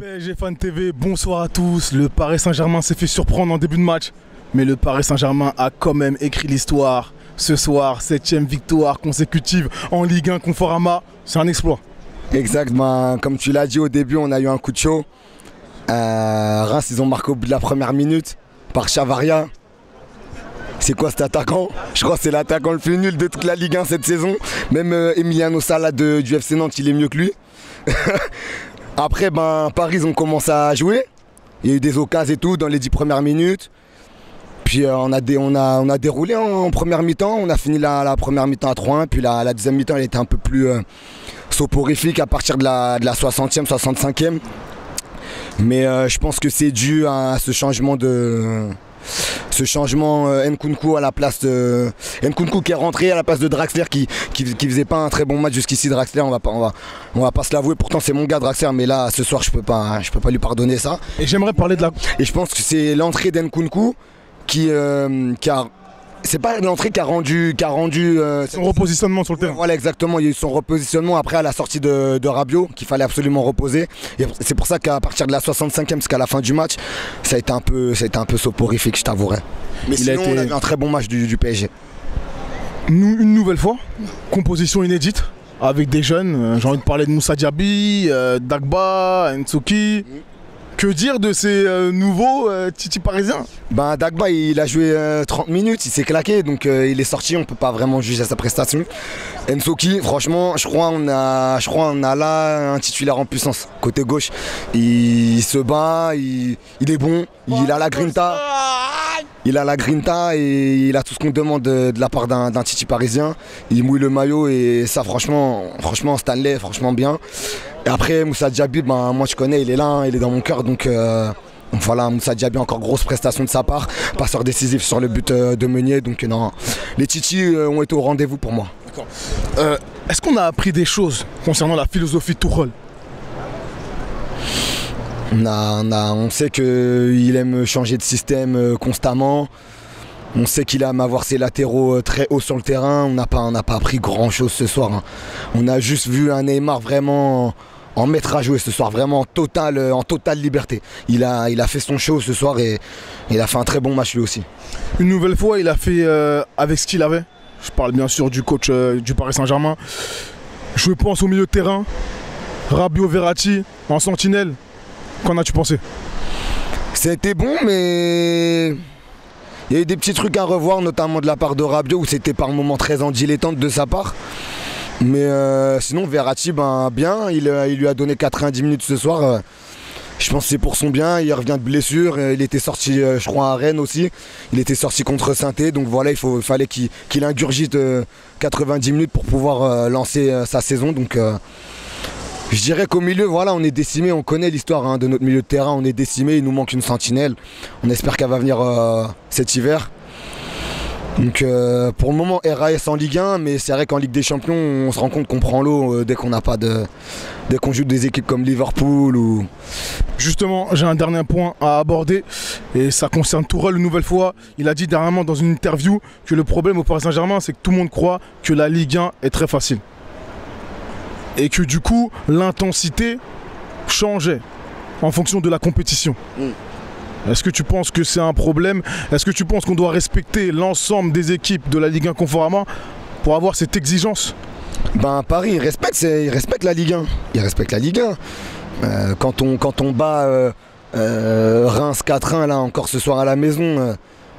PSG Fan TV, bonsoir à tous. Le Paris Saint-Germain s'est fait surprendre en début de match, mais le Paris Saint-Germain a quand même écrit l'histoire. Ce soir, 7e victoire consécutive en Ligue 1 Conforama, c'est un exploit. Exact, comme tu l'as dit au début, on a eu un coup de chaud. Reims, ils ont marqué au bout de la première minute par Chavaria. C'est quoi cet attaquant? Je crois que c'est l'attaquant le plus nul de toute la Ligue 1 cette saison. Même Emiliano Sala du FC Nantes, il est mieux que lui. Après, Paris, ils ont commencé à jouer. Il y a eu des occasions et tout dans les 10 premières minutes. Puis on a déroulé en première mi-temps. On a fini la première mi-temps à 3-1. Puis la deuxième mi-temps, elle était un peu plus soporifique à partir de la 60e, 65e. Mais je pense que c'est dû à ce changement Nkunku à la place de Nkunku qui est rentré à la place de Draxler qui faisait pas un très bon match jusqu'ici. Draxler, on va pas se l'avouer, pourtant c'est mon gars Draxler, mais là ce soir je peux pas lui pardonner ça. Et j'aimerais parler de la... Et je pense que c'est l'entrée d'Nkunku qui a... C'est pas l'entrée qui a rendu son repositionnement sur le terrain. Voilà, exactement, il y a eu son repositionnement après à la sortie de Rabiot qu'il fallait absolument reposer. Et c'est pour ça qu'à partir de la 65e jusqu'à la fin du match, ça a été un peu soporifique, je t'avouerai. Mais sinon, on a eu un très bon match du PSG. Une nouvelle fois, composition inédite avec des jeunes. J'ai envie de parler de Moussa Diaby, Dagba, Ntsoki. Que dire de ces nouveaux Titi parisiens? Dagba, il a joué 30 minutes, il s'est claqué, donc il est sorti, on ne peut pas vraiment juger sa prestation. Ntsoki, franchement, je crois on a là un titulaire en puissance. Côté gauche, il se bat, il est bon, il a la grinta. Il a la grinta et il a tout ce qu'on demande de la part d'un Titi parisien. Il mouille le maillot et ça, franchement Stanley, franchement bien. Et après, Moussa Diaby, moi je connais, il est là, hein, il est dans mon cœur. Donc voilà, Moussa Diaby, encore grosse prestation de sa part. Passeur décisif sur le but de Meunier. Donc non, les Titi ont été au rendez-vous pour moi. D'accord. Est-ce qu'on a appris des choses concernant la philosophie de Tuchel? On sait qu'il aime changer de système constamment. On sait qu'il aime avoir ses latéraux très hauts sur le terrain. On n'a pas appris grand-chose ce soir, hein. On a juste vu un Neymar vraiment en maître à jouer ce soir, vraiment en totale liberté. Il a fait son show ce soir et il a fait un très bon match lui aussi. Une nouvelle fois, il a fait avec ce qu'il avait. Je parle bien sûr du coach du Paris Saint-Germain. Je pense au milieu de terrain. Rabiot, Verratti en sentinelle. Qu'en as-tu pensé? C'était bon, mais il y a eu des petits trucs à revoir, notamment de la part de Rabiot, où c'était par moments très en dilettante de sa part. Mais sinon, Verratti, bien, il lui a donné 90 minutes ce soir. Je pense que c'est pour son bien, il revient de blessure. Il était sorti, je crois, à Rennes aussi. Il était sorti contre Saint-Étienne, donc voilà, il fallait qu'il ingurgite 90 minutes pour pouvoir lancer sa saison. Donc je dirais qu'au milieu, voilà, on est décimé, on connaît l'histoire de notre milieu de terrain, on est décimé, il nous manque une sentinelle. On espère qu'elle va venir cet hiver. Donc pour le moment, RAS en Ligue 1, mais c'est vrai qu'en Ligue des Champions, on se rend compte qu'on prend l'eau dès qu'on joue des équipes comme Liverpool ou... Justement, j'ai un dernier point à aborder et ça concerne Tuchel une nouvelle fois. Il a dit dernièrement dans une interview que le problème au Paris Saint-Germain, c'est que tout le monde croit que la Ligue 1 est très facile. Et que du coup, l'intensité changeait en fonction de la compétition. Est-ce que tu penses que c'est un problème? Est-ce que tu penses qu'on doit respecter l'ensemble des équipes de la Ligue 1 Conforama pour avoir cette exigence? Paris, il respecte la Ligue 1. Il respecte la Ligue 1. Quand on bat Reims 4-1 là encore ce soir à la maison,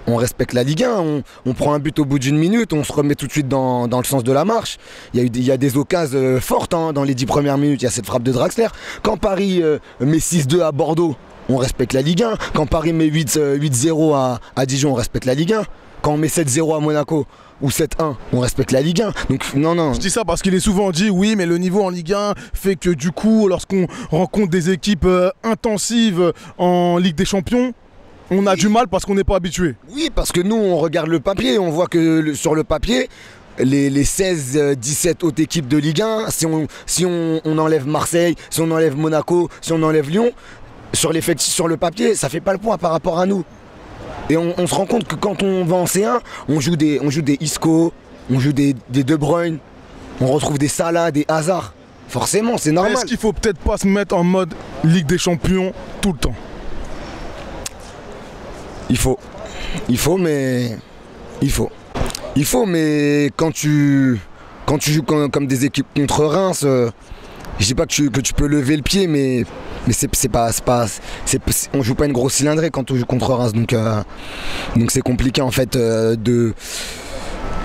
on respecte la Ligue 1, on prend un but au bout d'une minute, on se remet tout de suite dans le sens de la marche. Il y a des occasions fortes dans les 10 premières minutes, il y a cette frappe de Draxler. Quand Paris met 6-2 à Bordeaux, on respecte la Ligue 1. Quand Paris met 8-0 à Dijon, on respecte la Ligue 1. Quand on met 7-0 à Monaco ou 7-1, on respecte la Ligue 1. Donc non. Je dis ça parce qu'il est souvent dit, oui, mais le niveau en Ligue 1 fait que du coup, lorsqu'on rencontre des équipes intensives en Ligue des Champions, on a du mal parce qu'on n'est pas habitué. Oui, parce que nous, on regarde le papier, on voit que sur le papier, les 16-17 autres équipes de Ligue 1, si on enlève Marseille, si on enlève Monaco, si on enlève Lyon, sur le papier, ça fait pas le poids par rapport à nous. Et on se rend compte que quand on va en C1, on joue des Isco, on joue des De Bruyne, on retrouve des Salah, des Hazard. forcément, c'est normal. Est-ce qu'il faut peut-être pas se mettre en mode Ligue des Champions tout le temps? Il faut, mais quand tu joues comme des équipes contre Reims, je dis pas que tu peux lever le pied, mais on joue pas une grosse cylindrée quand on joue contre Reims, donc c'est compliqué en fait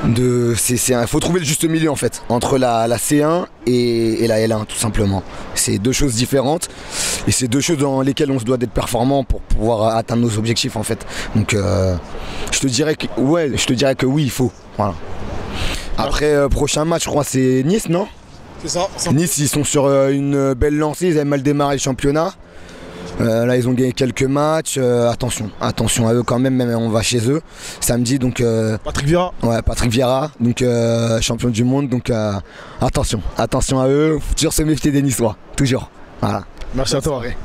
il faut trouver le juste milieu en fait entre la C1 et la L1 tout simplement. C'est deux choses différentes et c'est deux choses dans lesquelles on se doit d'être performant pour pouvoir atteindre nos objectifs en fait. Donc je te dirais que oui, il faut. Voilà. Après prochain match, je crois c'est Nice, non? C'est ça. Nice, ils sont sur une belle lancée, ils avaient mal démarré le championnat. Là ils ont gagné quelques matchs, attention à eux quand même on va chez eux samedi, donc Patrick Vieira. Ouais, Patrick Vieira, donc champion du monde, donc attention à eux, faut toujours se méfier des Niçois, toujours. Voilà. Merci à toi. Soirée.